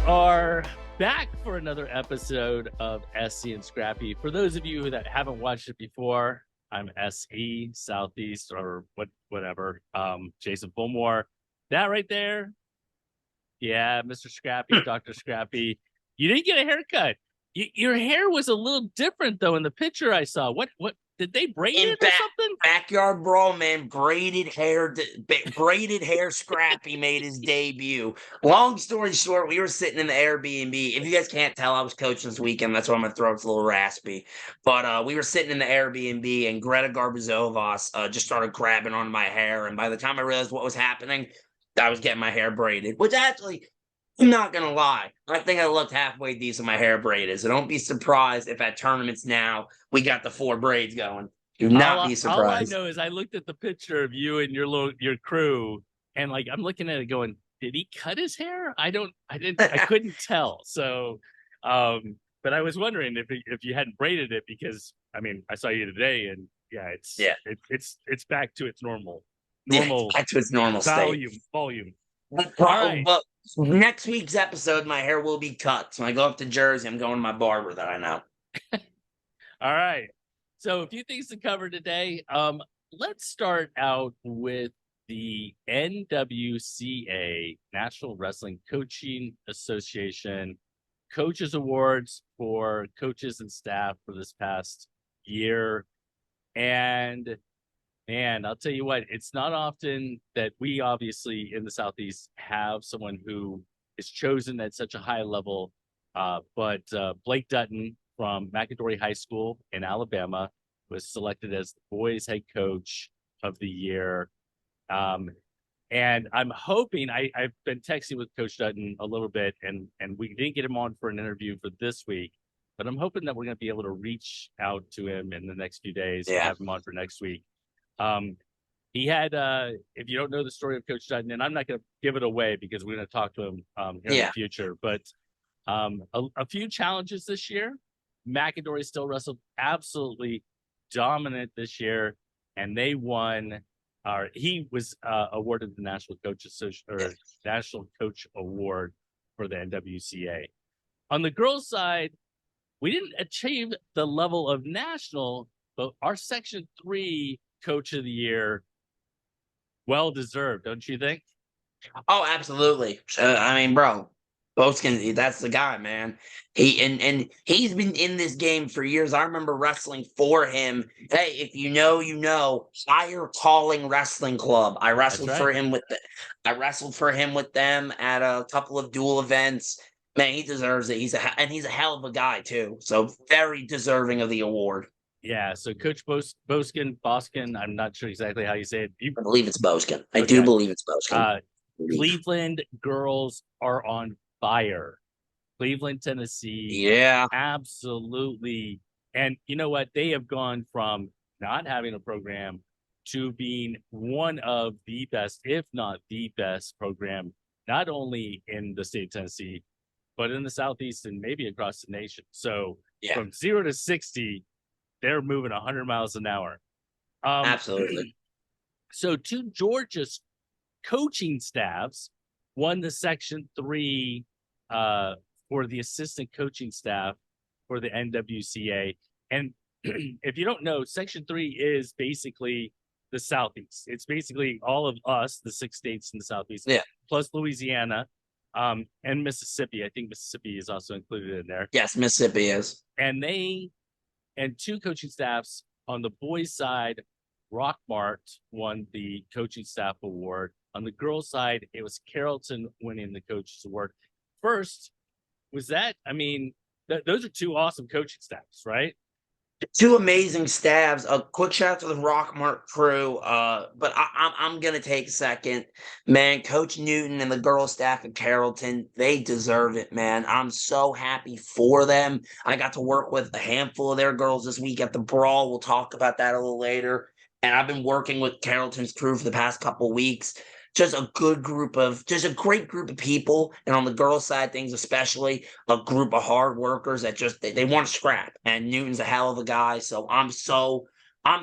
are back for another episode of SC and Scrappy. For those of you that haven't watched it before, I'm SE, Southeast, or whatever, Jason Fulmore. That right there, yeah, Mr. Scrappy, Dr. Scrappy. You didn't get a haircut. Your hair was a little different, though, in the picture I saw. What did they braid it or something? Backyard Brawl, man, braided hair Scrappy made his debut. Long story short, we were sitting in the Airbnb. If you guys can't tell, I was coaching this weekend. That's why my throat's a little raspy. But we were sitting in the Airbnb, and Greta Garbazovas just started grabbing on my hair. And by the time I realized what was happening, I was getting my hair braided, which actually, I'm not going to lie, I think I looked halfway decent my hair braided. So don't be surprised if at tournaments now we got the 4 braids going. Do not be surprised. All I know is I looked at the picture of you and your crew, and like I'm looking at it going, did he cut his hair? I couldn't tell. So, but I was wondering if you hadn't braided it, because I mean I saw you today, and it's back to its normal back to its normal volume. All right. But next week's episode, my hair will be cut. So when I go up to Jersey, I'm going to my barber that I know. All right. So a few things to cover today. Let's start out with the NWCA, National Wrestling Coaching Association Coaches Awards for coaches and staff for this past year. And man, I'll tell you what, it's not often that we obviously in the Southeast have someone who is chosen at such a high level. But Blake Dutton from McAdory High School in Alabama was selected as the boys head coach of the year. And I'm hoping, I've been texting with Coach Dutton a little bit, and we didn't get him on for an interview for this week, but I'm hoping that we're going to be able to reach out to him in the next few days and have him on for next week. He had, if you don't know the story of Coach Dutton, and I'm not going to give it away because we're going to talk to him in the future, but a few challenges this year. McAdory still wrestled absolutely dominant this year, and they won. He was awarded the National Coach Award for the NWCA. On the girls' side, we didn't achieve the level of national, but our Section 3 Coach of the Year, well deserved, don't you think? Oh, absolutely. I mean, bro, Boskin, that's the guy, man. He's been in this game for years. I remember wrestling for him. Hey, if you know, you know. Higher Calling Wrestling Club. I wrestled for him with them at a couple of dual events. Man, he deserves it. He's a hell of a guy too. So very deserving of the award. Yeah. So Coach Boskin, I'm not sure exactly how you say it. I believe it's Boskin. I do believe it's Boskin. Cleveland girls are on fire. Cleveland, Tennessee. Yeah. Absolutely. And you know what? They have gone from not having a program to being one of the best, if not the best program, not only in the state of Tennessee, but in the Southeast and maybe across the nation. So from 0 to 60, they're moving 100 miles an hour. Absolutely. So 2 Georgia's coaching staffs won the Section 3 for the assistant coaching staff for the NWCA. And if you don't know, Section 3 is basically the Southeast. It's basically all of us, the 6 states in the Southeast, plus Louisiana and Mississippi. I think Mississippi is also included in there. Yes, Mississippi is. And 2 coaching staffs on the boys' side, Rockmart won the coaching staff award. On the girls' side, it was Carrollton winning the coaches award. First, was that, I mean, those are 2 awesome coaching staffs, right? 2 amazing staffs. A quick shout out to the Rockmart crew. But I'm gonna take a second, man. Coach Newton and the girls' staff at Carrollton, they deserve it, man. I'm so happy for them. I got to work with a handful of their girls this week at the Brawl. We'll talk about that a little later. And I've been working with Carrollton's crew for the past couple weeks. Just a great group of people. And on the girls' side, things especially, a group of hard workers that just, they want to scrap. And Newton's a hell of a guy. So I'm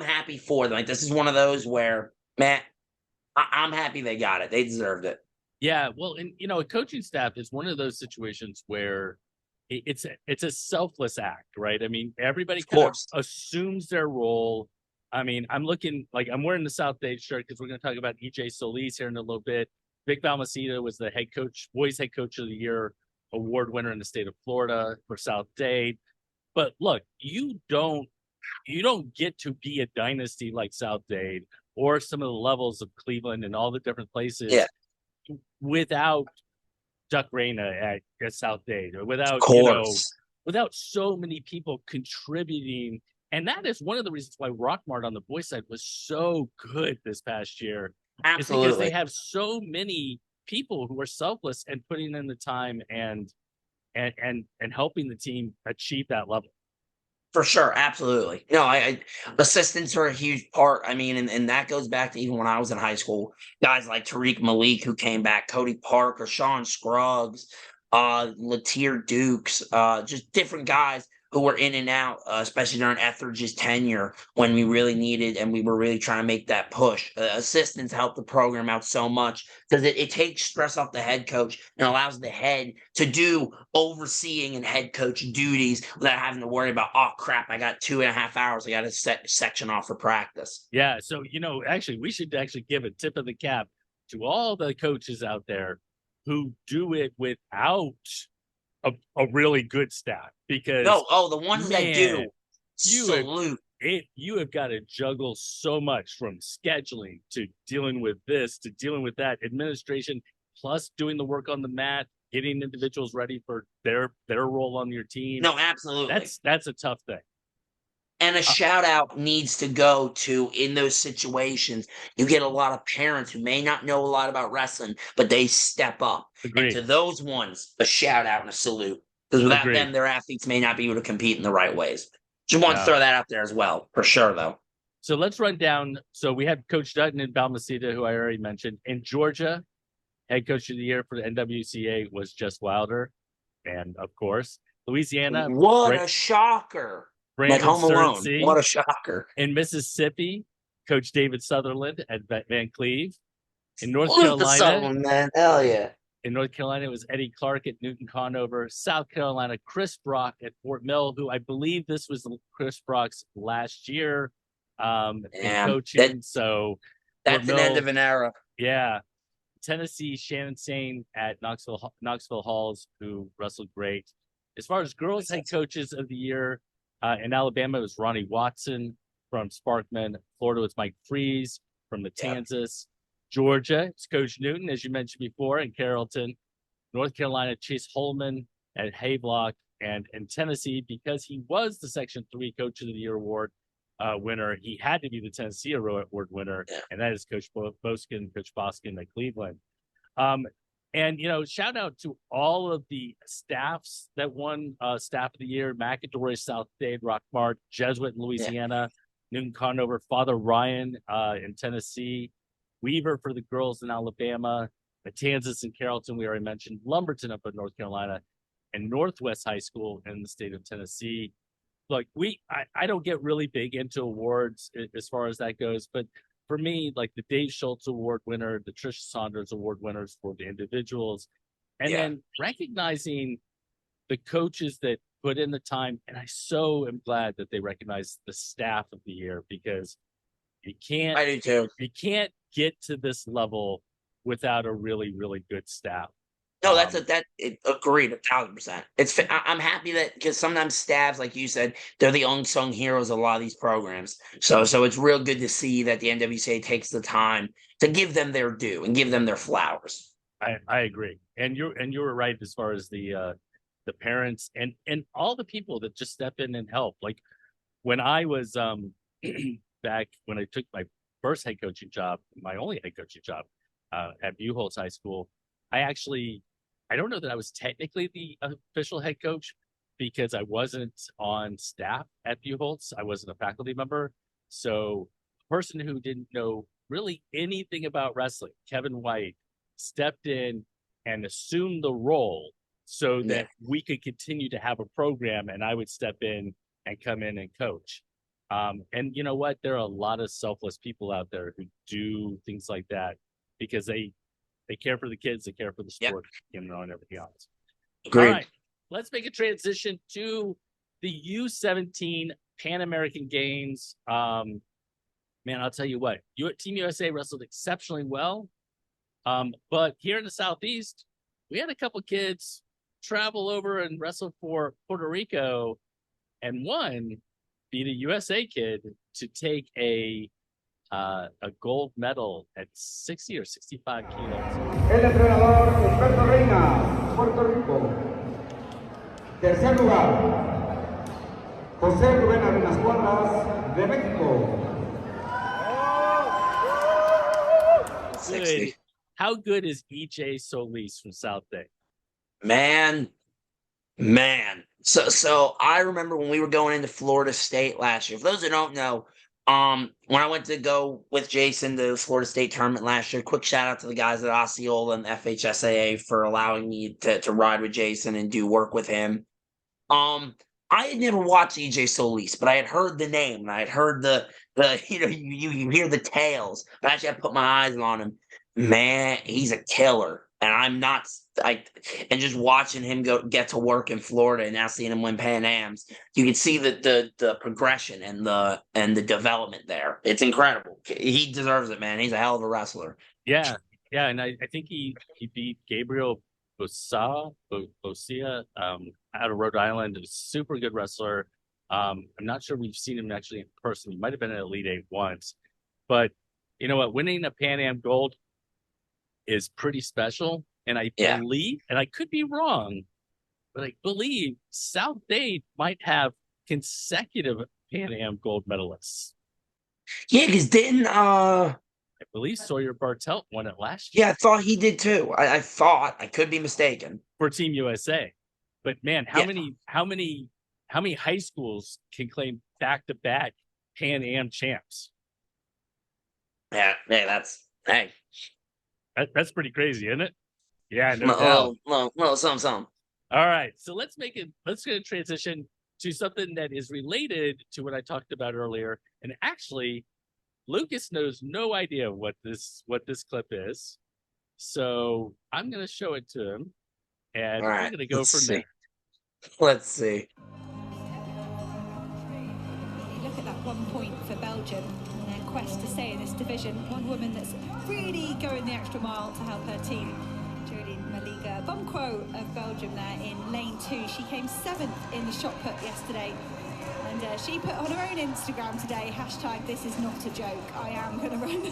happy for them. Like, this is one of those where, man, I'm happy they got it. They deserved it. Yeah, well, and a coaching staff is one of those situations where it's a selfless act, right? I mean, everybody Of kind of course. assumes their role. I mean, I'm looking like I'm wearing the South Dade shirt because we're going to talk about EJ Solis here in a little bit. Vic Balmaceda was the head coach, boys head coach of the year award winner in the state of Florida for South Dade. But look, you don't get to be a dynasty like South Dade or some of the levels of Cleveland and all the different Yeah, places without Duck Reyna at South Dade, or of without course. without so many people contributing. And that is one of the reasons why Rockmart on the boys side was so good this past year, is because they Absolutely. have so many people who are selfless and putting in the time and helping the team achieve that level. For sure, absolutely. No, assistants are a huge part. I mean, and that goes back to even when I was in high school. Guys like Tariq Malik who came back, Cody Parker, Sean Scruggs, Latier Dukes, just different guys who were in and out, especially during Etheridge's tenure when we really needed and we were really trying to make that push. Assistants helped the program out so much because it takes stress off the head coach and allows the head to do overseeing and head coach duties without having to worry about, oh crap, I got 2.5 hours. I got to set section off for practice. Yeah, so actually, we should actually give a tip of the cap to all the coaches out there who do it without a really good staff, because No, oh, the ones that man, do, you have salute. you have got to juggle so much, from scheduling to dealing with this to dealing with that administration, plus doing the work on the mat, getting individuals ready for their role on your team. No, absolutely. That's a tough thing. And a Uh, shout out needs to go to, in those situations, you get a lot of parents who may not know a lot about wrestling, but they step up. And Agreed. to those ones, a shout out and a salute. Because without Agreed. them, their athletes may not be able to compete in the right ways. Just want to No. throw that out there as well, for sure, though. So let's run down. So we have Coach Dutton and Balmaceda, who I already mentioned. In Georgia, head coach of the year for the NWCA was Jess Wilder. And of course, Louisiana, What a shocker. Like Brandon Home Alone. Cernsey. What a shocker. In Mississippi, Coach David Sutherland at Van Cleve. In North Salute the Carolina, Sutherland, man. Hell yeah. it was Eddie Clark at Newton Conover. South Carolina, Chris Brock at Fort Mill, who I believe this was Chris Brock's last year in Yeah. coaching. So Fort That's an end Mill, of an era. yeah. Tennessee, Shannon Sane at Knoxville Halls, who wrestled great. As far as girls head coaches of the year, in Alabama, it was Ronnie Watson from Sparkman. Florida was Mike Freeze from Matanzas. Georgia, it's Coach Newton, as you mentioned before, in Carrollton. North Carolina, Chase Holman at Havelock. And in Tennessee, because he was the Section 3 Coach of the Year award winner, he had to be the Tennessee Award winner, and that is Coach Coach Boskin at Cleveland. And shout out to all of the staffs that won Staff of the Year: McAdory, South Dade, Rockmart, Jesuit in Yeah. Louisiana, Newton Conover, Father Ryan in Tennessee, Weaver for the girls in Alabama, Matanzas and Carrollton, we already mentioned, Lumberton up in North Carolina, and Northwest High School in the state of Tennessee. Like I don't get really big into awards as far as that goes, but for me, like the Dave Schultz Award winner, the Trisha Saunders Award winners for the individuals, and Yeah. then recognizing the coaches that put in the time. And I so am glad that they recognize the staff of the year, because you can't I do too. you can't get to this level without a really, really good staff. No, Um, agreed 1,000%. I'm happy that, because sometimes staffs, like you said, they're the unsung heroes of a lot of these programs. So it's real good to see that the NWCA takes the time to give them their due and give them their flowers. I agree, and you were right as far as the parents and all the people that just step in and help. Like when I was back when I took my first head coaching job, my only head coaching job at Buchholz High School, I don't know that I was technically the official head coach, because I wasn't on staff at Buchholz. I wasn't a faculty member. So a person who didn't know really anything about wrestling, Kevin White, stepped in and assumed the role so Yeah. that we could continue to have a program, and I would step in and come in and coach. And you know what? There are a lot of selfless people out there who do things like that because They care for the kids. They care for the Yep. sport, and everything else. Agreed. All right, let's make a transition to the U17 Pan American Games. Man, I'll tell you what, Team USA wrestled exceptionally well. But here in the Southeast, we had a couple kids travel over and wrestle for Puerto Rico, and one beat a USA kid to take a gold medal at 60 or 65 kilos. El entrenador Humberto Reina, Puerto Rico. Tercer lugar, José Rubén Arenas Cuadras, de México. Good. How good is EJ Solis from South Bay? Man. So I remember when we were going into Florida State last year. For those who don't know, when I went to go with Jason to the Florida State tournament last year, quick shout out to the guys at Osceola and FHSAA for allowing me to ride with Jason and do work with him. I had never watched EJ Solis, but I had heard the name and I had heard the you hear the tales. But actually, I put my eyes on him. Man, he's a killer, and and just watching him get to work in Florida and now seeing him win Pan Ams, you can see the progression and the development there. It's incredible. He deserves it, man. He's a hell of a wrestler. Yeah, and I think he beat Gabriel Bosia out of Rhode Island. A super good wrestler. I'm not sure we've seen him actually in person. He might have been at Elite Eight once, but you know what? Winning a Pan Am gold is pretty special. And I believe, and I could be wrong, but I believe South Dade might have consecutive Pan Am gold medalists. Yeah, because didn't I believe Sawyer Bartelt won it last year. Yeah, I thought he did too. I thought, I could be mistaken. For Team USA. But man, how many high schools can claim back-to-back Pan Am champs? Yeah, that's that's pretty crazy, isn't it? Yeah, no doubt. No, some. All right, so let's get a transition to something that is related to what I talked about earlier. And actually, Lucas knows no idea what this clip is. So I'm going to show it to him, and we're going to go from there. Let's see. You look at that 1 point for Belgium and their quest to stay in this division. One woman that's really going the extra mile to help her team. Maliga Bumquo of Belgium there in lane 2. She came 7th in the shot put yesterday. And she put on her own Instagram today, hashtag this is not a joke. I am going to run the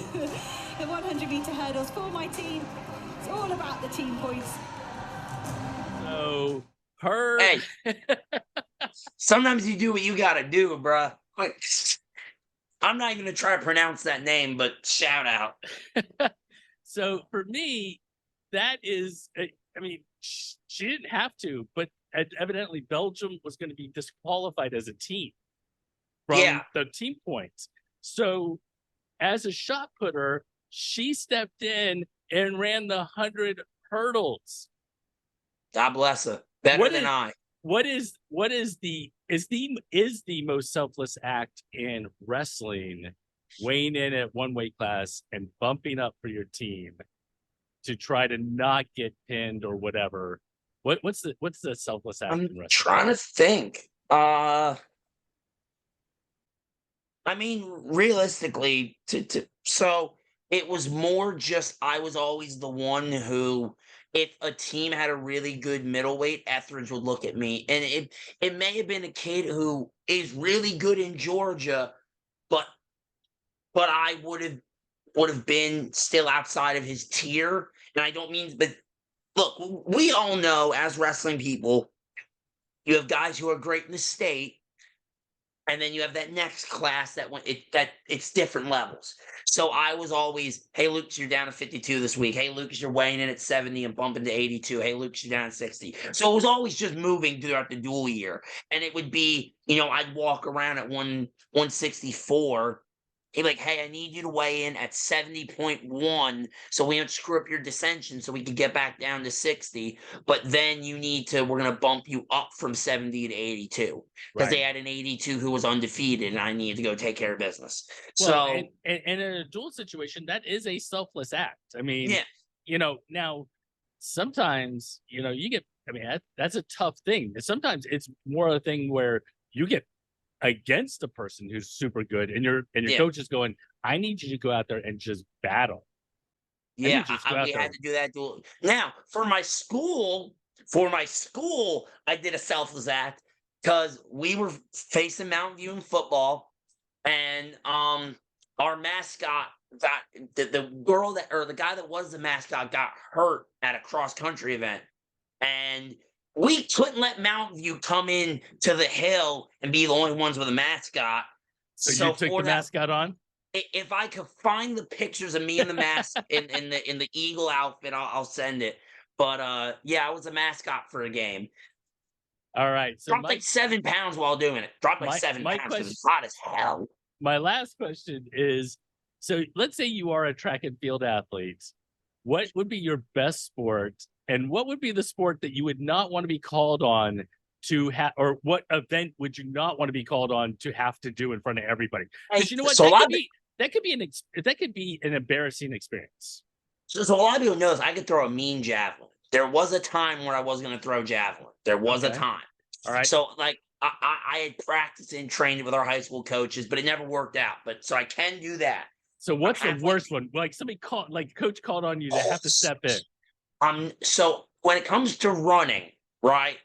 100-meter hurdles for my team. It's all about the team points. So Hey, sometimes you do what you got to do, bruh. I'm not even going to try to pronounce that name, but shout out. So for me, that is, I mean, she didn't have to, but evidently Belgium was going to be disqualified as a team from the team points. So as a shot putter, she stepped in and ran the 100 hurdles. God bless her. Better than I. What is the most selfless act in wrestling? Weighing in at one weight class and bumping up for your team to try to not get pinned or whatever. What's the selfless act in wrestling? I'm trying to think. I mean, realistically, so it was more just I was always the one who, if a team had a really good middleweight, Etheridge would look at me. And it may have been a kid who is really good in Georgia, but I would have been still outside of his tier. And I don't mean, but look, we all know as wrestling people, you have guys who are great in the state, and then you have that next class that it's different levels. So I was always, hey, Lucas, you're down to 52 this week. Hey, Lucas, you're weighing in at 70 and bumping to 82. Hey, Lucas, you're down at 60. So it was always just moving throughout the dual year. And it would be, I'd walk around at 164. He'd be like, hey, I need you to weigh in at 70.1 so we don't screw up your dissension so we can get back down to 60. But then we're going to bump you up from 70 to 82. Because they had an 82 who was undefeated, and I needed to go take care of business. Well, and in a dual situation, that is a selfless act. I mean, now sometimes, you get, I mean, that's a tough thing. Sometimes it's more a thing where you get against a person who's super good and your coach is going, I need you to go out there and just battle. Yeah, we had to do that. Now, for my school, I did a selfless act because we were facing Mountain View in football, and our mascot got the girl that or the guy that was the mascot got hurt at a cross country event, and we couldn't let Mountain View come in to the hill and be the only ones with a mascot. So you took the mascot on? If I could find the pictures of me in the mask in the eagle outfit, I'll send it. But yeah, I was a mascot for a game. All right. So dropped like 7 pounds while doing it. Dropped like 7 pounds because it's hot as hell. My last question is: so let's say you are a track and field athlete. What would be your best sport, and what would be the sport that you would not want to be called on to have, or what event would you not want to be called on to have to do in front of everybody? Because you know what, that could be an embarrassing experience. So a lot of people know I could throw a mean javelin. There was a time where I was going to throw javelin. There was a time. All right. So like I had practiced and trained with our high school coaches, but it never worked out. But so I can do that. So what's the worst one? Like somebody coach called on you to have to step in. So when it comes to running, right?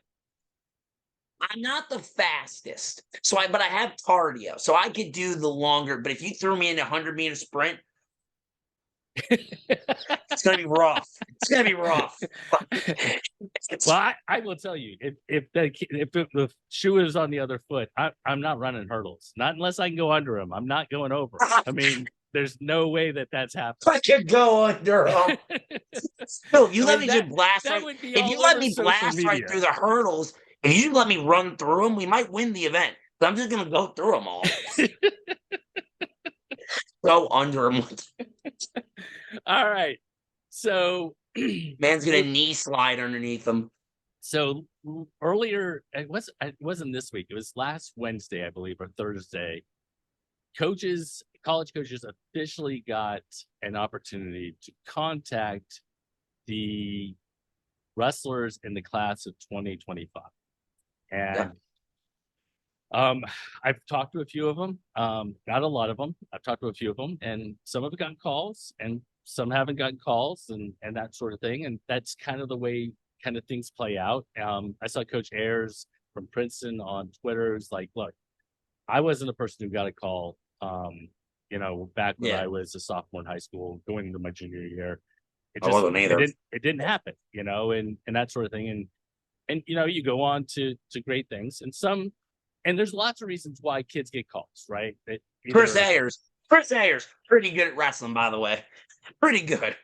I'm not the fastest, but I have cardio, so I could do the longer. But if you threw me in a 100-meter sprint, it's gonna be rough. It's gonna be rough. Well, I will tell you, if the shoe is on the other foot, I'm not running hurdles. Not unless I can go under them. I'm not going over. I mean, there's no way that's happening. I could go under them. No, you let me just blast right. If you let me blast right through the hurdles. If you let me run through them, we might win the event. But I'm just going to go through them all. Go under them. All right. So. Man's going to knee slide underneath them. So earlier, it wasn't this week. It was last Wednesday, I believe, or Thursday. College coaches officially got an opportunity to contact the wrestlers in the class of 2025. And I've talked to a few of them, not a lot of them. I've talked to a few of them, and some have gotten calls and some haven't gotten calls and that sort of thing. And that's kind of the way things play out. I saw Coach Ayers from Princeton on Twitter. It's like, look, I wasn't a person who got a call, back when I was a sophomore in high school going into my junior year. I wasn't either. It didn't happen, and that sort of thing. And you go on to great things, and there's lots of reasons why kids get calls, right? Chris Ayers, pretty good at wrestling, by the way, pretty good.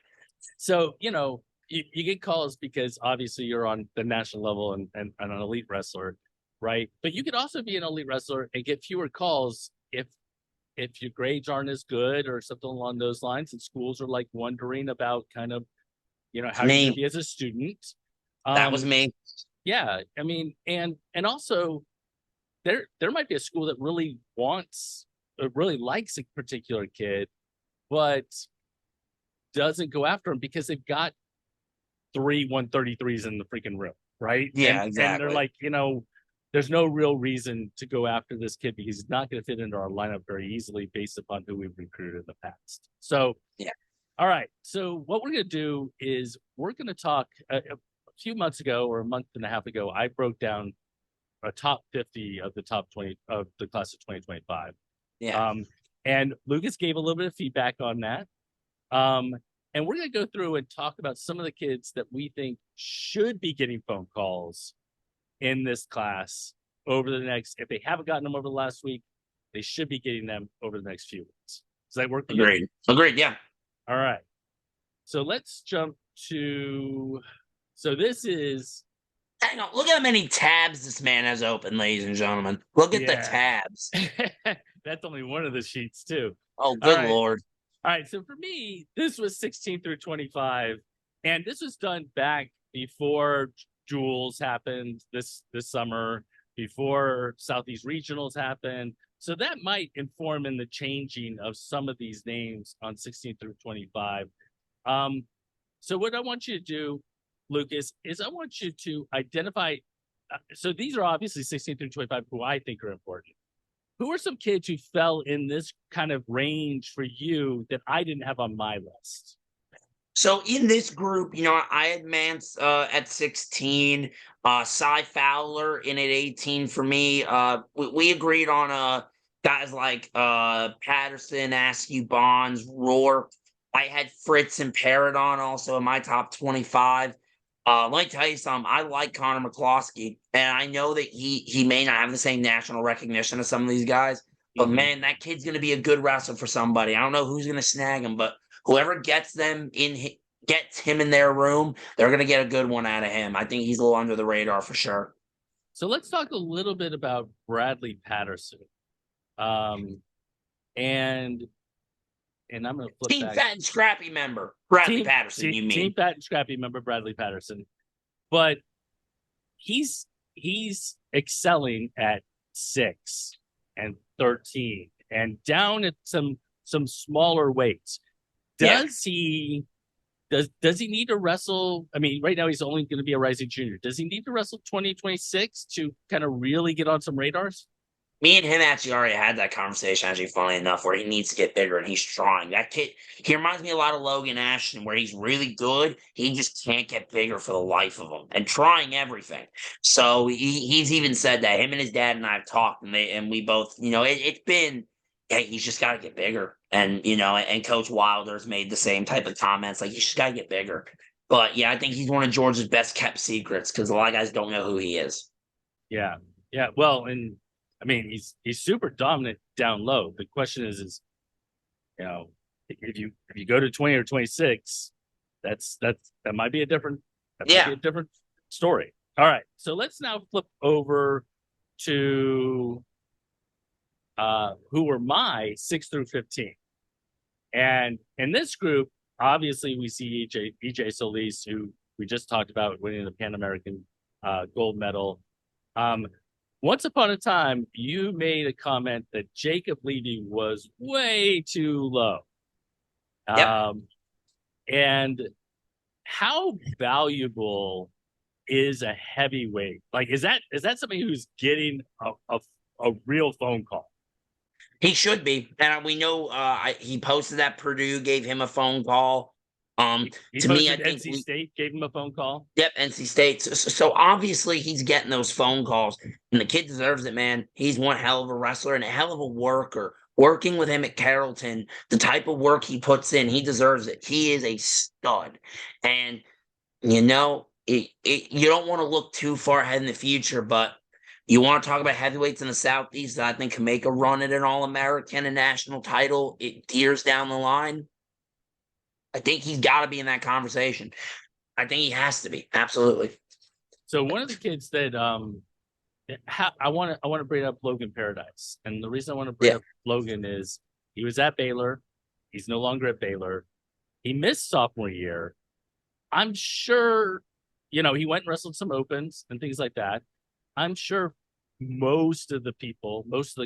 So you get calls because obviously you're on the national level and an elite wrestler, right? But you could also be an elite wrestler and get fewer calls if your grades aren't as good or something along those lines, and schools are like wondering about kind of how you can be as a student. That was me. Yeah, I mean, and also there might be a school that really likes a particular kid, but doesn't go after him because they've got 3 133s in the freaking room, right? Yeah, exactly. And they're like, there's no real reason to go after this kid because he's not going to fit into our lineup very easily based upon who we've recruited in the past. So, yeah. All right. So what we're going to do is we're going to talk. A few months ago or a month and a half ago, I broke down a top 50 of the top 20 of the class of 2025. Yeah. And Lucas gave a little bit of feedback on that. And we're going to go through and talk about some of the kids that we think should be getting phone calls in this class over the next, if they haven't gotten them over the last week, they should be getting them over the next few weeks. Does that work? Agreed. Yeah. All right. So let's jump to, so this is. Hang on. Look at how many tabs this man has open, ladies and gentlemen. Look at the tabs. That's only one of the sheets too. Oh, good Lord. All right. So for me, this was 16 through 25. And this was done back before Jules happened this summer, before Southeast Regionals happened. So that might inform in the changing of some of these names on 16 through 25. So what I want you to do, Lucas, is I want you to identify. So these are obviously 16 through 25 who I think are important. Who are some kids who fell in this kind of range for you that I didn't have on my list? So in this group, I had Mance at 16, Cy Fowler in at 18 for me. We agreed on guys like Patterson, Askew, Bonds, Rourke. I had Fritz and Paradon also in my top 25. Let me tell you something. I like Connor McCloskey, and I know that he may not have the same national recognition as some of these guys, but man, that kid's going to be a good wrestler for somebody. I don't know who's going to snag him, but whoever gets him in their room, they're going to get a good one out of him. I think he's a little under the radar for sure. So let's talk a little bit about Bradley Patterson. And I'm going to flip Team back. Fat and Scrappy member, Bradley Patterson, you mean. Team Fat and Scrappy member, Bradley Patterson. But he's excelling at 6 and 13 and down at some smaller weights. Does he need to wrestle? I mean, right now he's only going to be a rising junior. Does he need to wrestle 2026 to kind of really get on some radars? Me and him actually already had that conversation, actually, funny enough, where he needs to get bigger and he's trying. That kid, he reminds me a lot of Logan Ashton, where he's really good. He just can't get bigger for the life of him and trying everything. So he's even said that. Him and his dad and I have talked, and we both, it's been, hey, he's just got to get bigger. And, and Coach Wilder's made the same type of comments, like, you just got to get bigger. But, yeah, I think he's one of Georgia's best kept secrets because a lot of guys don't know who he is. Yeah. Yeah. Well, and I mean, he's super dominant down low. The question is, if you go to 20 or 26, that might be a different story. All right. So let's now flip over to who were my 6 through 15. And in this group, obviously we see EJ Solis, who we just talked about winning the Pan American gold medal. Once upon a time, you made a comment that Jacob Levy was way too low. Yep. And how valuable is a heavyweight? Like, is that somebody who's getting a real phone call? He should be. And we know he posted that Purdue gave him a phone call. To me, I think NC State gave him a phone call. Yep, NC State. So obviously he's getting those phone calls, and the kid deserves it, man. He's one hell of a wrestler and a hell of a worker. Working with him at Carrollton, the type of work he puts in, he deserves it. He is a stud. And, you don't want to look too far ahead in the future, but you want to talk about heavyweights in the Southeast that I think can make a run at an All-American and national title years down the line. I think he's got to be in that conversation. I think he has to be. Absolutely. So one of the kids that I want to bring up Logan Paradise, and the reason I want to bring up Logan is he was at Baylor. He's no longer at Baylor. He missed sophomore year. I'm sure, he went and wrestled some opens and things like that. I'm sure most of the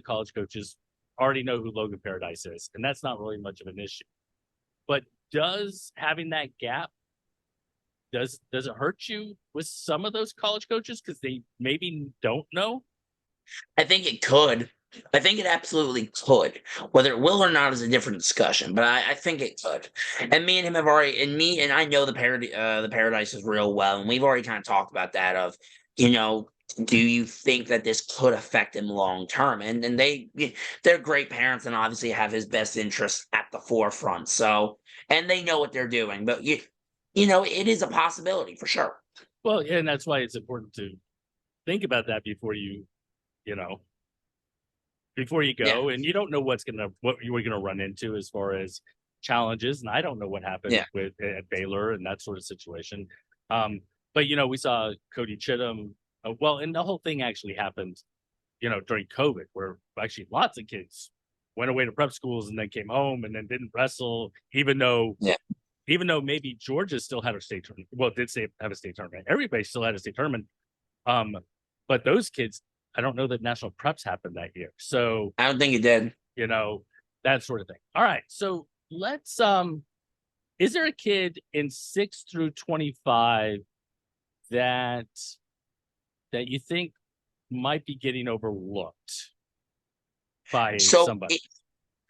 college coaches already know who Logan Paradise is, and that's not really much of an issue. But does having that gap, does it hurt you with some of those college coaches because they maybe don't know? I think it could. I think it absolutely could. Whether it will or not is a different discussion, but I think it could. And me and him have already, and I know the Paradises real well, and we've already kind of talked about that of, do you think that this could affect him long term? And they're great parents and obviously have his best interests at the forefront. So, and they know what they're doing, but it is a possibility for sure. Well, yeah, and that's why it's important to think about that before you go, and you don't know what you were gonna run into as far as challenges, and I don't know what happened at Baylor and that sort of situation. But we saw Cody Chittum. And the whole thing actually happened, during COVID, where actually lots of kids went away to prep schools and then came home and then didn't wrestle, even though maybe Georgia still had a state tournament. Well, have a state tournament. Everybody still had a state tournament. But those kids, I don't know that national preps happened that year. So I don't think it did. That sort of thing. All right. So let's is there a kid in 6 through 25 that you think might be getting overlooked by somebody?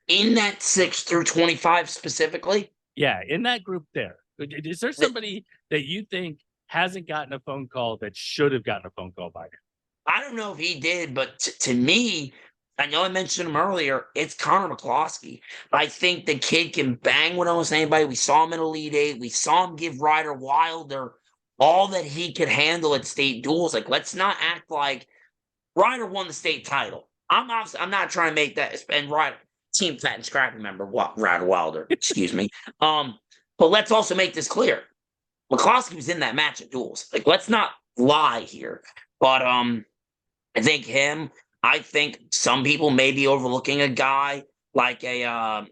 In that 6 through 25 specifically? Yeah, in that group there. Is there somebody that you think hasn't gotten a phone call that should have gotten a phone call by now? I don't know if he did, but to me, I know I mentioned him earlier, it's Connor McCloskey. I think the kid can bang with almost anybody. We saw him in Elite Eight. We saw him give Ryder Wilder all that he could handle at state duels. Like, let's not act like Ryder won the state title. I'm not trying to make that, and Ryder, Team Fat and Scrappy member, Ryder Wilder, excuse me. But let's also make this clear. McCloskey was in that match at duels. Like, let's not lie here. But I think some people may be overlooking a guy like a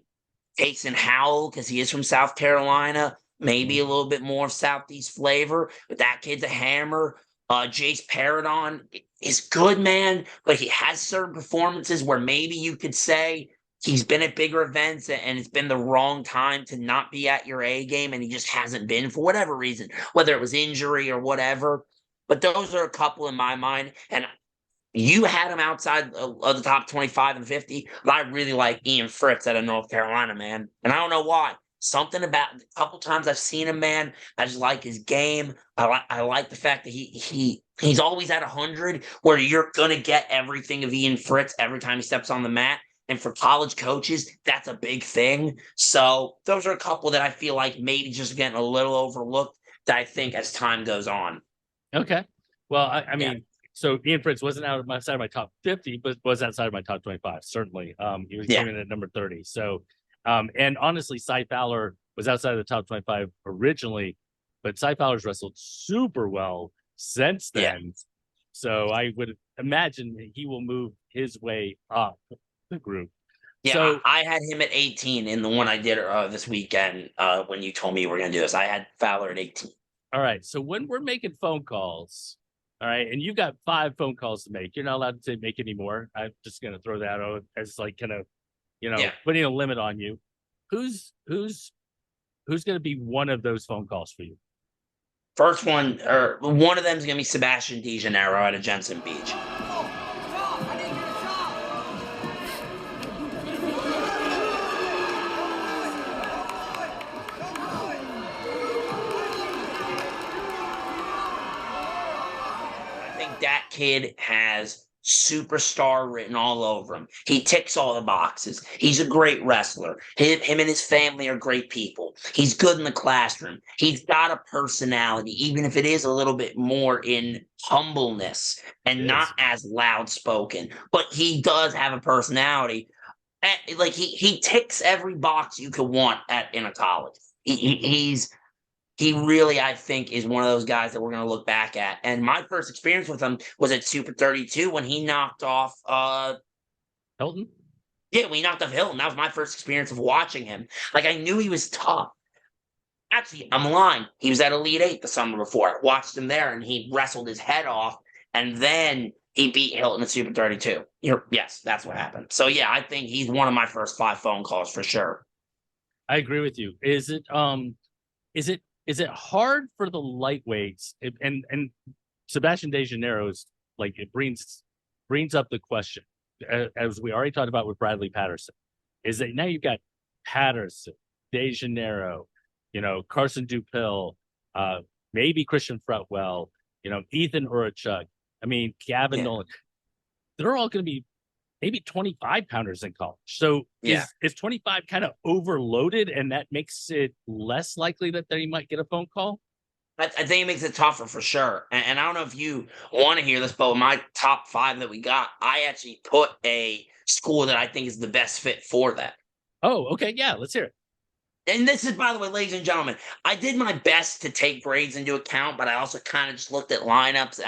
Taysom Howell because he is from South Carolina, maybe a little bit more Southeast flavor, but that kid's a hammer. Jace Paradon is good, man, but he has certain performances where maybe you could say he's been at bigger events and it's been the wrong time to not be at your A game, and he just hasn't been for whatever reason, whether it was injury or whatever. But those are a couple in my mind, and you had him outside of the top 25 and 50, but I really like Ian Fritz out of North Carolina, man. And I don't know why. Something about a couple times I've seen him, man. I just like his game. I like the fact that he's always at 100, where you're gonna get everything of Ian Fritz every time he steps on the mat. And for college coaches, that's a big thing. So those are a couple that I feel like maybe just getting a little overlooked that I think as time goes on. Okay. Well, I mean, so Ian Fritz wasn't outside of my top 50, but was outside of my top 25, certainly. He was came in at number 30. So, and honestly, Cy Fowler was outside of the top 25 originally, but Cy Fowler's wrestled super well since then. Yeah. So I would imagine he will move his way up the group. Yeah, so, I had him at 18 in the one I did this weekend when you told me you were going to do this. I had Fowler at 18. All right. So when we're making phone calls, all right, and you've got 5 phone calls to make, you're not allowed to make any more. I'm just going to throw that out as like kind of, putting a limit on you. Who's going to be one of those phone calls for you? First one, or one of them is going to be Sebastian DeJaneiro out of Jensen Beach. That kid has superstar written all over him. He ticks all the boxes. He's a great wrestler. Him and his family are great people. He's good in the classroom. He's got a personality, even if it is a little bit more in humbleness and not as loud spoken. But he does have a personality. Like he ticks every box you could want in a college. He really, I think, is one of those guys that we're going to look back at. And my first experience with him was at Super 32 when he knocked off Hilton? Yeah, when he knocked off Hilton. That was my first experience of watching him. Like, I knew he was tough. Actually, I'm lying. He was at Elite 8 the summer before. I watched him there, and he wrestled his head off, and then he beat Hilton at Super 32. Yes, that's what happened. So, yeah, I think he's one of my first 5 phone calls for sure. I agree with you. Is it hard for the lightweights? And Sebastian DeJaneiro's, like, it brings up the question, as we already talked about with Bradley Patterson, is that now you've got Patterson, DeJaneiro, Carson Dupill, maybe Christian Fretwell, Ethan Urachuk, Gavin Nolan. They're all going to be maybe 25 pounders in college. So is 25 kind of overloaded, and that makes it less likely that they might get a phone call? I think it makes it tougher for sure. And I don't know if you want to hear this, but with my top 5 that we got, I actually put a school that I think is the best fit for that. Oh, okay. Yeah, let's hear it. And this is, by the way, ladies and gentlemen, I did my best to take grades into account, but I also kind of just looked at lineups.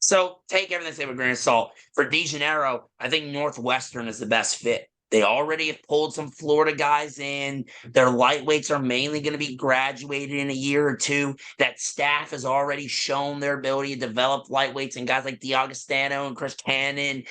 So take everything I say with a grain of salt. For DeJaneiro, I think Northwestern is the best fit. They already have pulled some Florida guys in. Their lightweights are mainly going to be graduated in a year or two. That staff has already shown their ability to develop lightweights, and guys like D'Agostino and Chris Cannon,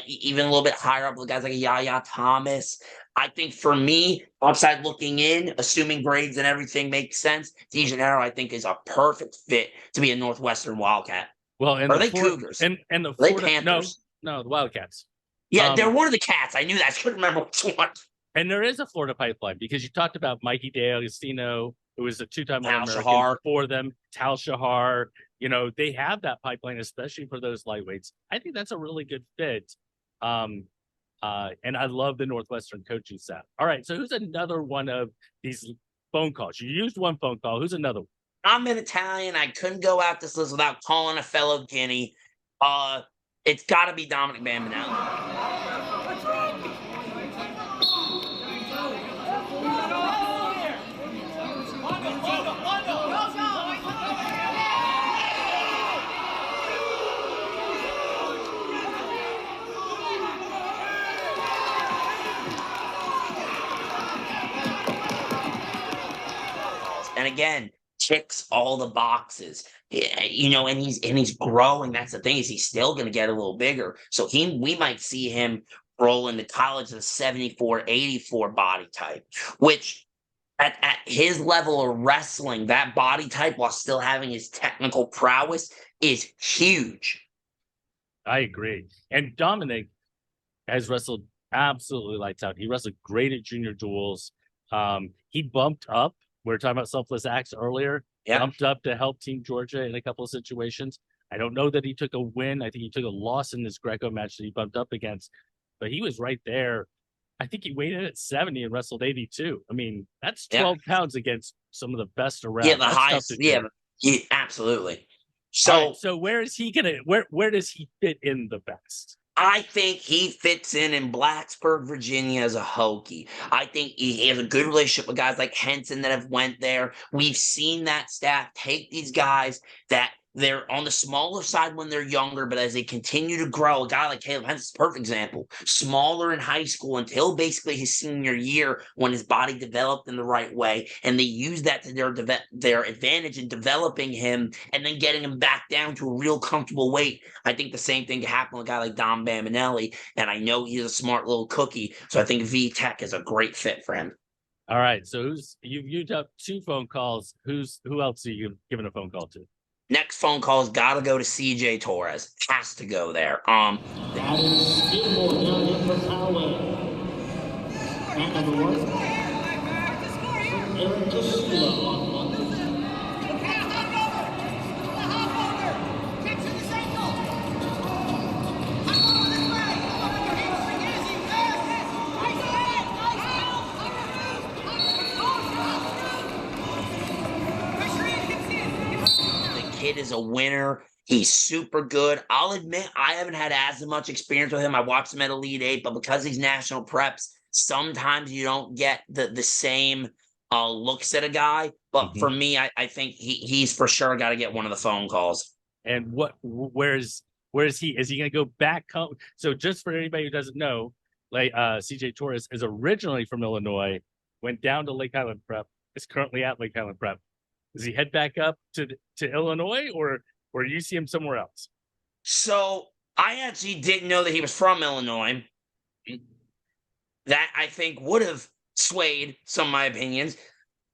even a little bit higher up with guys like Yaya Thomas. I think for me, outside looking in, assuming grades and everything makes sense, DeGennaro, I think, is a perfect fit to be a Northwestern Wildcat. Well, and are they Cougars? And the Florida, Florida, Panthers? No, the Wildcats. Yeah, they're one of the Cats. I knew that. I couldn't remember which one. And there is a Florida pipeline because you talked about Mikey D'Agostino, who was a two-time All-American for them, Tal Shahar. You know, they have that pipeline, especially for those lightweights. I think that's a really good fit. And I love the Northwestern coaching staff. All right, so who's another one of these phone calls? You used one phone call. Who's another one? I'm an Italian. I couldn't go out this list without calling a fellow Guinea. It's got to be Dominic Bambinelli. And again, ticks all the boxes, you know, and he's growing. That's the thing, is he's still going to get a little bigger. So we might see him roll into college at a 74, 84 body type, which at his level of wrestling, that body type, while still having his technical prowess, is huge. I agree. And Dominic has wrestled absolutely lights out. He wrestled great at junior duels. He bumped up. We were talking about selfless acts earlier. Yep. Bumped up to help Team Georgia in a couple of situations. I don't know that he took a win. I think he took a loss in this Greco match that he bumped up against, but he was right there. I think he weighed in at 70 and wrestled 82. I mean, that's 12 pounds against some of the best around. Yeah, the highest. Yeah, absolutely. So where is he gonna? Where does he fit in the best? I think he fits in Blacksburg, Virginia as a Hokie. I think he has a good relationship with guys like Henson that have went there. We've seen that staff take these guys that they're on the smaller side when they're younger, but as they continue to grow, a guy like Caleb Henson's a perfect example. Smaller in high school until basically his senior year when his body developed in the right way, and they use that to their advantage in developing him and then getting him back down to a real comfortable weight. I think the same thing can happen with a guy like Dom Bambinelli, and I know he's a smart little cookie, so I think V-Tech is a great fit for him. All right, so you've used up 2 phone calls. Who else are you giving a phone call to? Next phone call has got to go to CJ Torres. Has to go there. Kid is a winner. He's super good. I'll admit I haven't had as much experience with him. I watched him at Elite 8, but because he's national preps, sometimes you don't get the same looks at a guy. But for me, I think he's for sure got to get one of the phone calls. And where is he? Is he going to go back home? So just for anybody who doesn't know, like CJ Torres is originally from Illinois, went down to Lake Highland Prep, is currently at Lake Highland Prep. Does he head back up to Illinois, or you see him somewhere else? So I actually didn't know that he was from Illinois. That I think would have swayed some of my opinions.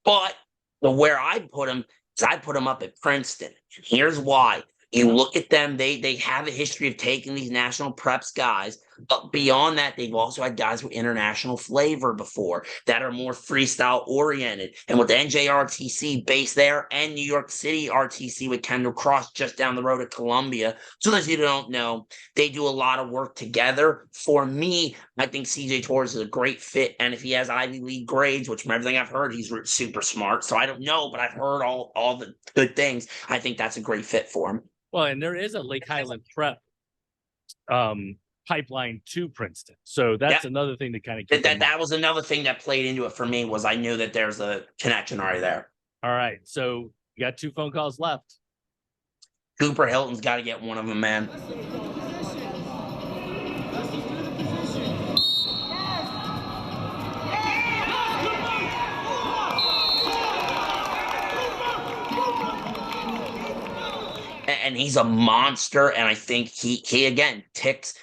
But where I put him is I put him up at Princeton. Here's why. You look at them, they have a history of taking these national preps guys. But beyond that, they've also had guys with international flavor before that are more freestyle oriented. And with the NJRTC based there and New York City RTC with Kendall Cross just down the road at Columbia. So those of you who don't know, they do a lot of work together. For me, I think CJ Torres is a great fit. And if he has Ivy League grades, which from everything I've heard, he's super smart. So I don't know, but I've heard all the good things. I think that's a great fit for him. Well, and there is a Lake Highland Prep pipeline to Princeton. So that's another thing to kind of keep that was another thing that played into it for me, was I knew that there's a connection already there. All right. So you got 2 phone calls left. Cooper Hilton's got to get one of them, man. and he's a monster. And I think he again ticks.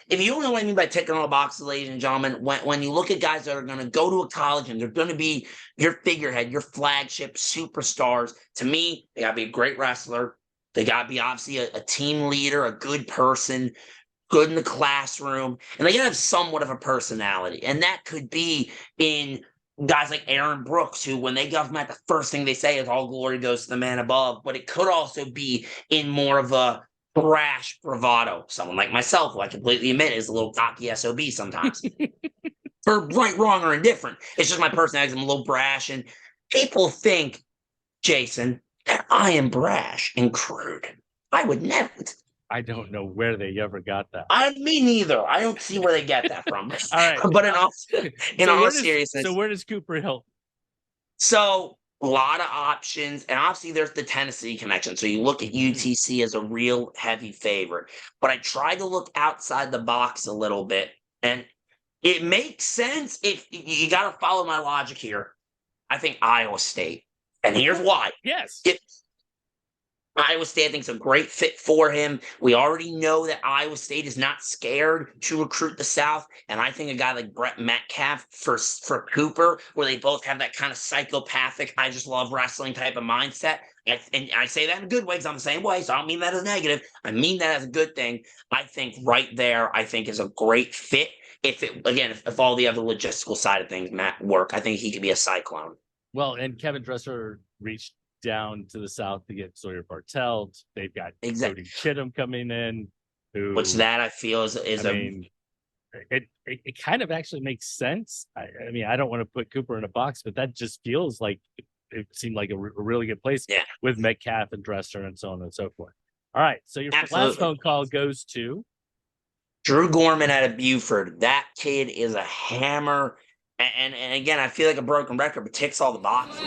If you don't know what I mean by ticking on the boxes, ladies and gentlemen, when you look at guys that are going to go to a college and they're going to be your figurehead, your flagship superstars, to me, they got to be a great wrestler. They got to be obviously a team leader, a good person, good in the classroom, and they got to have somewhat of a personality. And that could be in guys like Aaron Brooks, who when they come out, the first thing they say is all glory goes to the man above. But it could also be in more of a brash bravado. Someone like myself, who I completely admit is a little cocky SOB sometimes. For right, wrong, or indifferent. It's just my personality. I'm a little brash. And people think, Jason, that I am brash and crude. I would never. I don't know where they ever got that. Me neither. I don't see where they get that from. All right. But in all seriousness. So where does Cooper Hill? So a lot of options, and obviously there's the Tennessee connection. So you look at UTC as a real heavy favorite, but I try to look outside the box a little bit, and it makes sense if you got to follow my logic here. I think Iowa State, and here's why. Yes. Iowa State, I think, is a great fit for him. We already know that Iowa State is not scared to recruit the South. And I think a guy like Brett Metcalf for Cooper, where they both have that kind of psychopathic, I just love wrestling type of mindset. And I say that in a good way because I'm the same way. So I don't mean that as negative. I mean that as a good thing. I think right there, I think is a great fit. If all the other logistical side of things work, I think he could be a cyclone. Well, and Kevin Dresser reached down to the South to get Sawyer Bartelt. They've got Cody Chittum coming in, which that I feel is it kind of actually makes sense. I mean, I don't want to put Cooper in a box, but that just feels like it seemed like a really good place with Metcalf and Dresser and so on and so forth. All right, so your last phone call goes to Drew Gorman out of Buford. That kid is a hammer, and again, I feel like a broken record, but ticks all the boxes.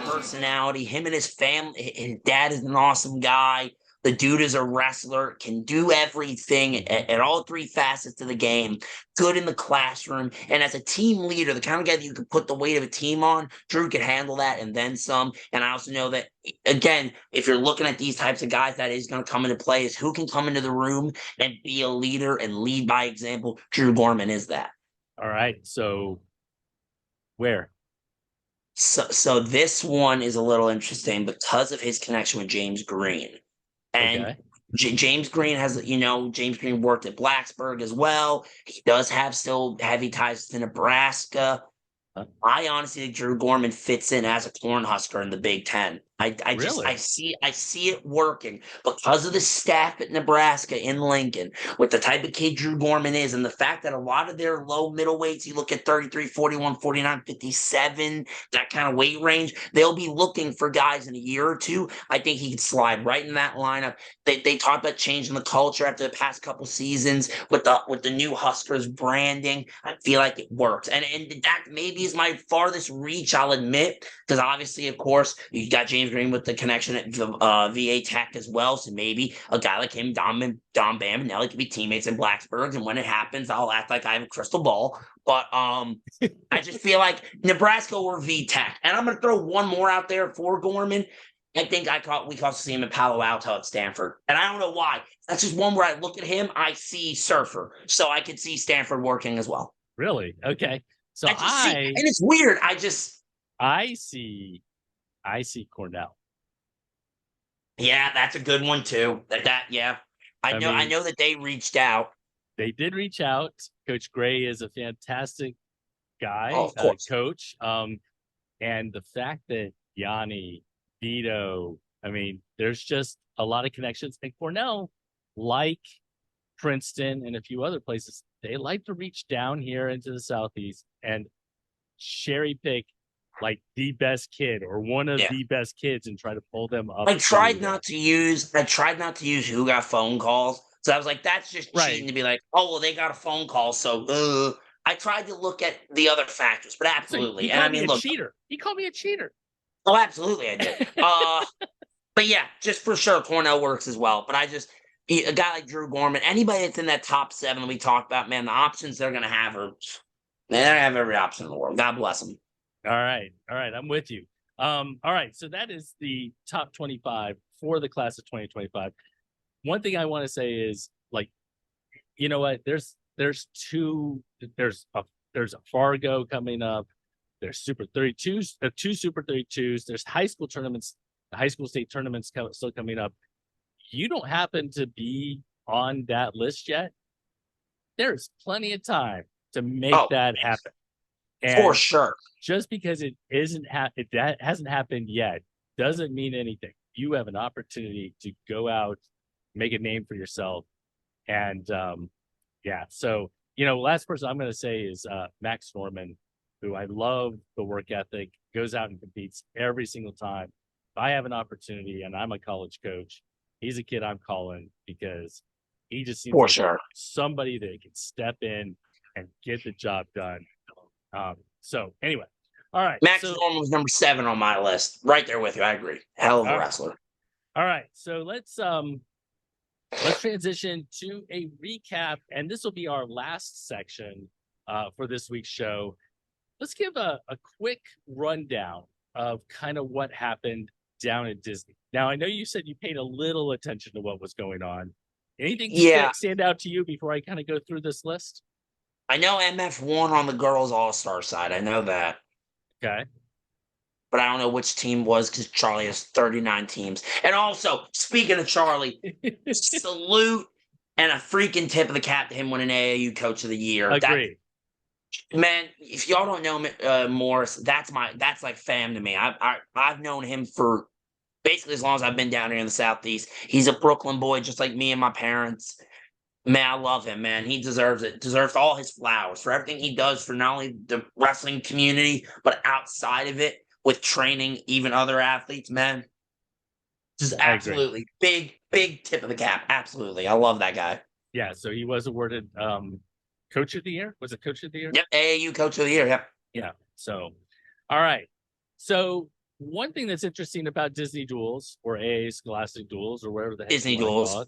Personality, him and his family, his dad is an awesome guy. The dude is a wrestler, can do everything at all three facets of the game, good in the classroom, and as a team leader, the kind of guy that you can put the weight of a team on, Drew can handle that and then some. And I also know that, again, if you're looking at these types of guys, that is going to come into play is who can come into the room and be a leader and lead by example. Drew Gorman is that. All right, so where? So this one is a little interesting because of his connection with James Green. And James Green James Green worked at Blacksburg as well. He does have still heavy ties to Nebraska. I honestly think Drew Gorman fits in as a Cornhusker in the Big Ten. I see it working because of the staff at Nebraska in Lincoln with the type of kid Drew Gorman is, and the fact that a lot of their low middleweights, you look at 33, 41, 49, 57, that kind of weight range, they'll be looking for guys in a year or two. I think he could slide right in that lineup. They talked about changing the culture after the past couple seasons with the new Huskers branding. I feel like it works, and that maybe is my farthest reach, I'll admit, because obviously, of course, you got James Green with the connection at VA Tech as well. So maybe a guy like him, Don Bam and Nelly, could be teammates in Blacksburg. And when it happens, I'll act like I have a crystal ball. But I just feel like Nebraska or V Tech. And I'm going to throw one more out there for Gorman. I think we caught to see him in Palo Alto at Stanford. And I don't know why. That's just one where I look at him, I see Surfer. So I could see Stanford working as well. Really? Okay. So and it's weird. I see Cornell. Yeah, that's a good one too. I know that they reached out. They did reach out. Coach Gray is a fantastic guy, coach. And the fact that Yanni, Vito, I mean, there's just a lot of connections. And Cornell, like Princeton and a few other places, they like to reach down here into the Southeast and cherry pick like the best kid or one of the best kids and try to pull them up. I tried not to use who got phone calls. So I was like, that's just cheating to be like, oh, well, they got a phone call. So I tried to look at the other factors, but absolutely. So cheater. He called me a cheater. Oh, absolutely. I did. But yeah, just for sure, Cornell works as well. But A guy like Drew Gorman, anybody that's in that top 7 that we talked about, man, the options they're going to have are, they're going to have every option in the world. God bless them. All right. I'm with you. All right. So that is the top 25 for the class of 2025. One thing I want to say is, like, you know what? There's a Fargo coming up. There's Super 32s, 2 Super 32s. There's high school tournaments, high school state tournaments still coming up. You don't happen to be on that list yet? There's plenty of time to make that happen. And for sure. Just because it hasn't happened yet doesn't mean anything. You have an opportunity to go out, make a name for yourself, and So last person I'm going to say is Max Norman, who I love the work ethic, goes out and competes every single time. If I have an opportunity and I'm a college coach, he's a kid I'm calling because he just seems like somebody that can step in and get the job done. So anyway, all right. Max Norman was number 7 on my list. Right there with you. I agree. Hell of a wrestler. All right. So let's transition to a recap, and this will be our last section for this week's show. Let's give a quick rundown of kind of what happened down at Disney. Now, I know you said you paid a little attention to what was going on. Anything stand out to you before I kind of go through this list? I know MF won on the girls all-star side. I know that. Okay. But I don't know which team was because Charlie has 39 teams. And also, speaking of Charlie, salute and a freaking tip of the cap to him winning AAU Coach of the Year. Agree. Man, if y'all don't know Morris, that's like fam to me. I've known him for basically as long as I've been down here in the Southeast. He's a Brooklyn boy, just like me and my parents. Man, I love him, man. He deserves it. Deserves all his flowers for everything he does for not only the wrestling community, but outside of it with training even other athletes, man. Just absolutely big tip of the cap. Absolutely. I love that guy. Yeah, so he was awarded Coach of the Year. Was it Coach of the Year? Yep, AAU Coach of the Year. Yep. Yeah. So, all right. So one thing that's interesting about Disney Duels or AA Scholastic Duels or whatever the heck Disney Duels.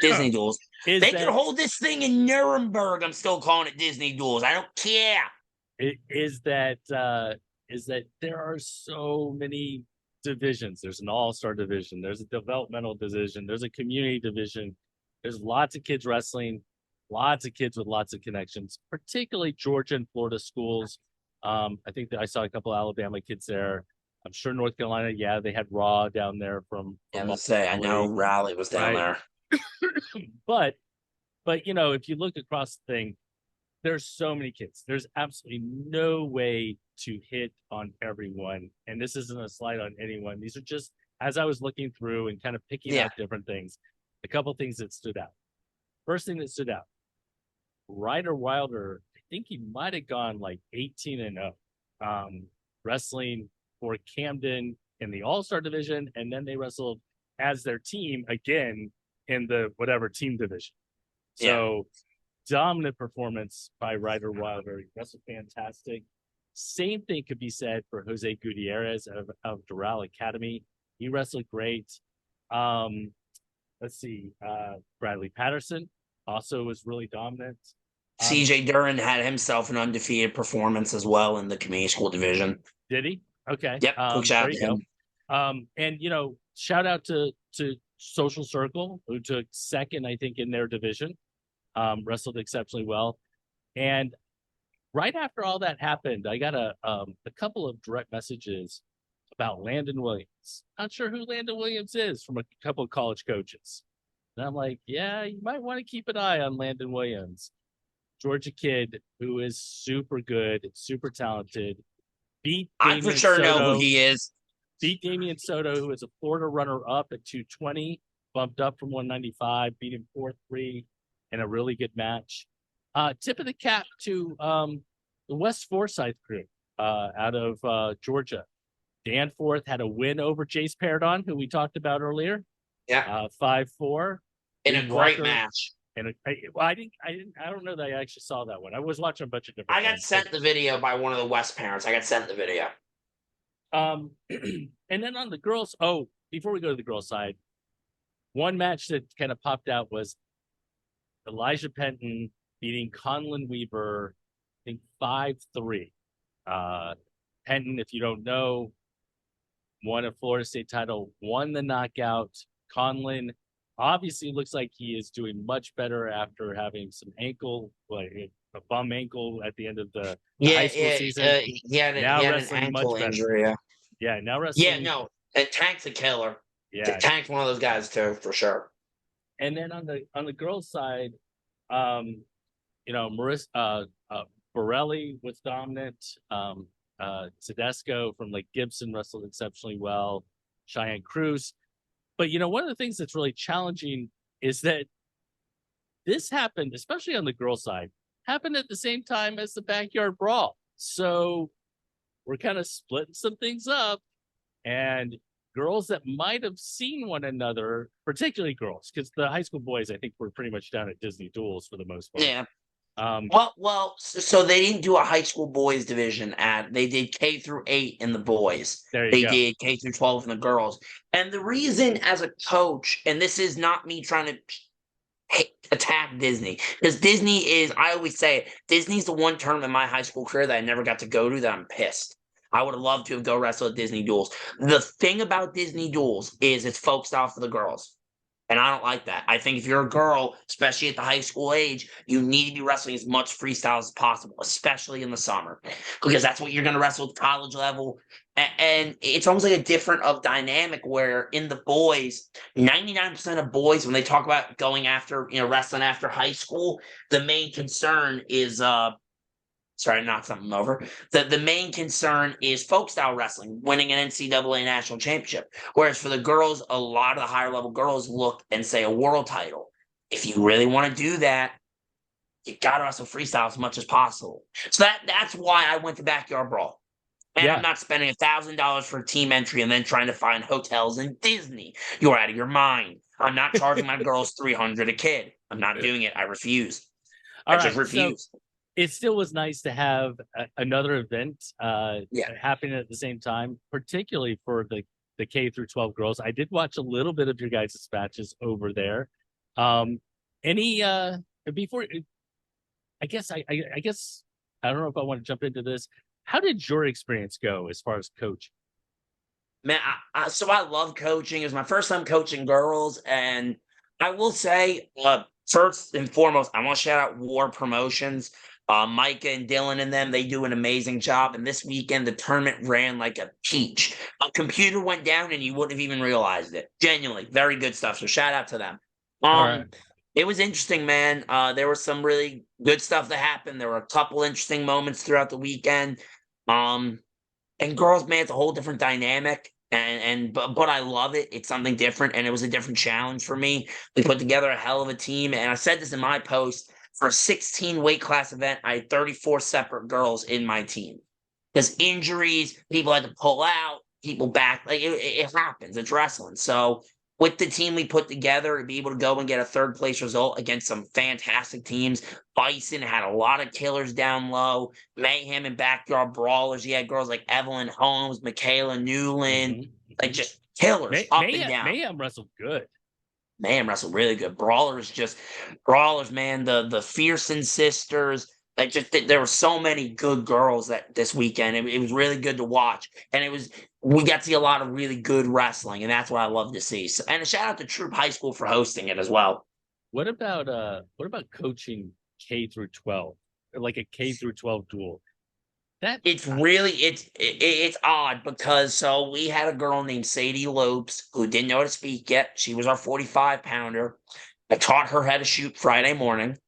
Disney Duels. They could hold this thing in Nuremberg. I'm still calling it Disney Duels. I don't care. Is that there are so many divisions. There's an all-star division. There's a developmental division. There's a community division. There's lots of kids wrestling, lots of kids with lots of connections, particularly Georgia and Florida schools. I think that I saw a couple of Alabama kids there. I'm sure North Carolina, they had Raw down there from I know Raleigh was down there. But if you look across the thing, there's so many kids. There's absolutely no way to hit on everyone. And this isn't a slight on anyone. These are just, as I was looking through and kind of picking out different things, a couple of things that stood out. First thing that stood out, Ryder Wilder, I think he might have gone like 18-0, wrestling for Camden in the All-Star division. And then they wrestled as their team again in the whatever team division. So dominant performance by Ryder Wilder. He wrestled fantastic. Same thing could be said for Jose Gutierrez of Doral Academy. He wrestled great. Let's see. Bradley Patterson also was really dominant. CJ Duran had himself an undefeated performance as well in the community school division. Did he? Okay. Yep. Quick shout out to him. And shout out to Social Circle, who took second, I think, in their division. Wrestled exceptionally well. And right after all that happened, I got a couple of direct messages about Landon Williams. Not sure who Landon Williams is from a couple of college coaches. And I'm like, yeah, you might want to keep an eye on Landon Williams. Georgia kid who is super good, super talented. I for sure know who he is. Beat Damian Soto, who is a Florida runner-up at 220, bumped up from 195, beat him 4-3 in a really good match. Tip of the cap to the West Forsyth crew out of Georgia. Danforth had a win over Jace Paradon, who we talked about earlier. Yeah. 5-4. In a great match. And I don't know that I actually saw that one. I was watching a bunch of different. I got sent the video by one of the West parents. I got sent the video. And then on the girls, before we go to the girls' side, one match that kind of popped out was Elijah Penton beating Conlon Weaver, I think 5-3. Penton, if you don't know, won a Florida State title, won the knockout. Conlon obviously looks like he is doing much better after having some ankle, like a bum ankle at the end of the high school season. He had an ankle injury. Yeah, now wrestling. Yeah, no, and Tank's a killer. Yeah, Tank's one of those guys too, for sure. And then on the girls' side, Marissa Borelli was dominant. Tedesco from Lake Gibson wrestled exceptionally well. Cheyenne Cruz. But, one of the things that's really challenging is that this happened, especially on the girls' side, happened at the same time as the Backyard Brawl. So we're kind of splitting some things up, and girls that might have seen one another, particularly girls, because the high school boys, I think, were pretty much down at Disney Duels for the most part. Yeah. So they didn't do a high school boys division they did K through 8 in the boys. They did K through 12 in the girls. And the reason as a coach, and this is not me trying to attack Disney, because Disney is, I always say it, Disney's the one term in my high school career that I never got to go to that I'm pissed. I would have loved to have go wrestle at Disney Duels. The thing about Disney Duels is it's folk style for the girls. And I don't like that. I think if you're a girl, especially at the high school age, you need to be wrestling as much freestyle as possible, especially in the summer, because that's what you're going to wrestle at college level. And it's almost like a different of dynamic where in the boys, 99% of boys, when they talk about going after, wrestling after high school, the main concern is, sorry, I knocked something over. The main concern is folk style wrestling, winning an NCAA national championship. Whereas for the girls, a lot of the higher level girls look and say a world title. If you really want to do that, you got to wrestle freestyle as much as possible. So that's why I went to Backyard Brawl. And I'm not spending $1,000 for a team entry and then trying to find hotels in Disney. You're out of your mind. I'm not charging my girls $300 a kid. I'm not doing it. I refuse. I just refuse. So it still was nice to have another event happening at the same time, particularly for the K through 12 girls. I did watch a little bit of your guys' matches over there. Before, I guess I don't know if I want to jump into this. How did your experience go as far as coaching? Man, so I love coaching. It was my first time coaching girls, and I will say, first and foremost, I want to shout out War Promotions. Micah and Dylan and them, they do an amazing job. And this weekend, the tournament ran like a peach. A computer went down and you wouldn't have even realized it. Genuinely, very good stuff. So shout out to them. It was interesting, man. There was some really good stuff that happened. There were a couple interesting moments throughout the weekend. And girls, man, it's a whole different dynamic. But I love it. It's something different, and it was a different challenge for me. We put together a hell of a team, and I said this in my post. For a 16 weight class event, I had 34 separate girls in my team. Because injuries, people had to pull out, people back. Like it happens. It's wrestling. So with the team we put together, to be able to go and get a third place result against some fantastic teams. Bison had a lot of killers down low. Mayhem and Backyard Brawlers. You had girls like Evelyn Holmes, Michaela Newland, like just killers up and down. Mayhem wrestled good. Mayhem wrestled really good. Brawlers, man. The Fearson sisters. Like there were so many good girls that this weekend. It was really good to watch, and we got to see a lot of really good wrestling, and that's what I love to see. So, and a shout out to Troop High School for hosting it as well. What about coaching K through 12, like a K through 12 duel? It's odd because so we had a girl named Sadie Lopes who didn't know how to speak yet. She was our 45-pounder. I taught her how to shoot Friday morning.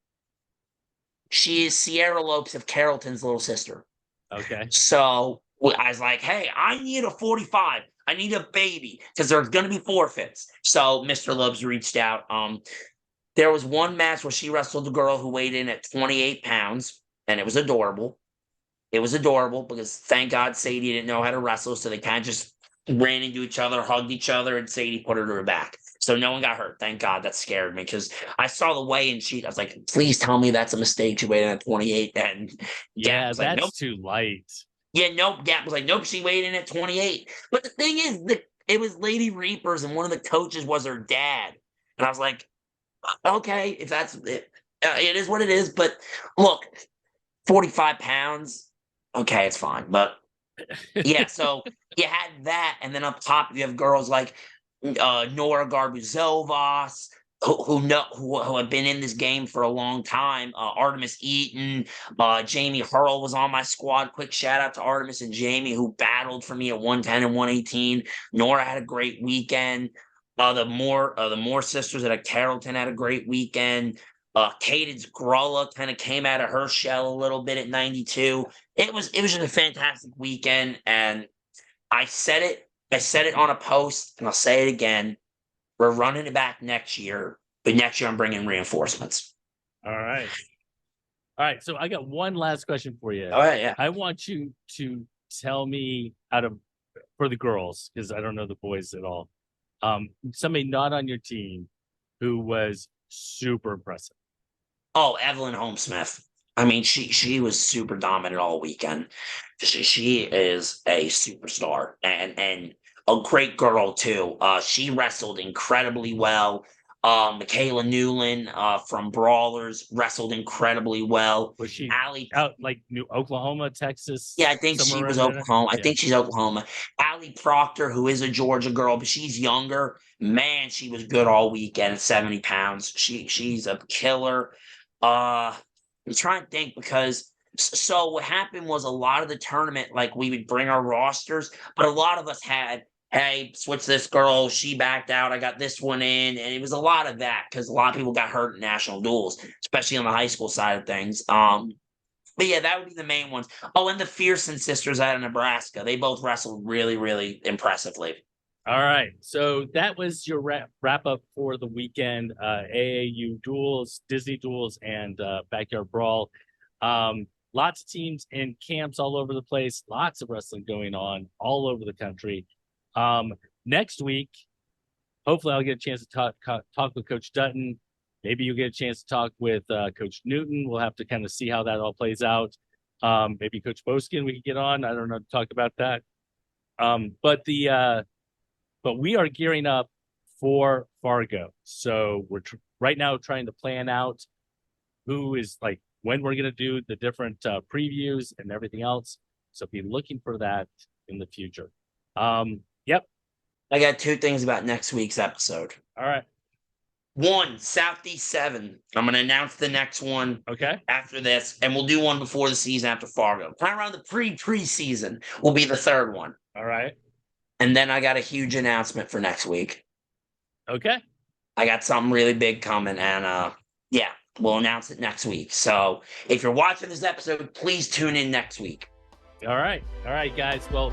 She is Sierra Lopes of Carrollton's little sister. Okay. So I was like, hey, I need a 45. I need a baby because there's going to be forfeits. So Mr. Lopes reached out. There was one match where she wrestled a girl who weighed in at 28 pounds, and it was adorable. It was adorable because thank God Sadie didn't know how to wrestle, so they kind of just ran into each other, hugged each other, and Sadie put her to her back. So no one got hurt. Thank God. That scared me because I saw the weigh-in sheet. I was like, please tell me that's a mistake. She weighed in at 28. And that's like, nope. Too light. Yeah, nope. Gap was like, nope, she weighed in at 28. But the thing is, it was Lady Reapers, and one of the coaches was her dad. And I was like, okay, if that's it, it is what it is. But look, 45 pounds, okay, it's fine. But yeah, so you had that, and then up top you have girls like Nora Garbuzovas, who have been in this game for a long time. Artemis Eaton, Jamie Hurl was on my squad. Quick shout out to Artemis and Jamie, who battled for me at 110 and 118. Nora had a great weekend. The Moore sisters at Carrollton had a great weekend. Cadence Grulla kind of came out of her shell a little bit at 92. It was just a fantastic weekend, and I said it on a post, and I'll say it again. We're running it back next year, but next year I'm bringing reinforcements. All right. So I got one last question for you. All right, yeah. I want you to tell me for the girls, because I don't know the boys at all. Somebody not on your team who was super impressive. Oh, Evelyn Holmesmith. I mean, she was super dominant all weekend. She is a superstar and a great girl too. She wrestled incredibly well. Michaela Newland from Brawlers wrestled incredibly well. Was she Allie out like Oklahoma, Texas? Yeah, I think she was Oklahoma. I think she's Oklahoma. Allie Proctor, who is a Georgia girl, but she's younger. Man, she was good all weekend at 70 pounds. She's a killer. I'm trying to think because so what happened was a lot of the tournament, like we would bring our rosters, but a lot of us had, hey, switch this girl, she backed out, I got this one in, and it was a lot of that because a lot of people got hurt in national duels, especially on the high school side of things. But yeah, that would be the main ones. Oh, and the Fearson sisters out of Nebraska. They both wrestled really, really impressively. All right. So that was your wrap up for the weekend. AAU duels, Disney duels, and Backyard Brawl. Lots of teams and camps all over the place. Lots of wrestling going on all over the country. Next week, hopefully I'll get a chance to talk with Coach Dutton. Maybe you'll get a chance to talk with Coach Newton. We'll have to kind of see how that all plays out. Maybe Coach Boskin we can get on. I don't know to talk about that. But we are gearing up for Fargo. So we're right now trying to plan out who is like when we're going to do the different previews and everything else. So be looking for that in the future. Yep. I got 2 things about next week's episode. All right. 1, Southeast 7. I'm going to announce the next one after this, and we'll do one before the season after Fargo. Kind of around the preseason will be the 3rd one. All right. And then I got a huge announcement for next week. Okay. I got something really big coming, and yeah, we'll announce it next week. So if you're watching this episode, please tune in next week. All right, guys. Well,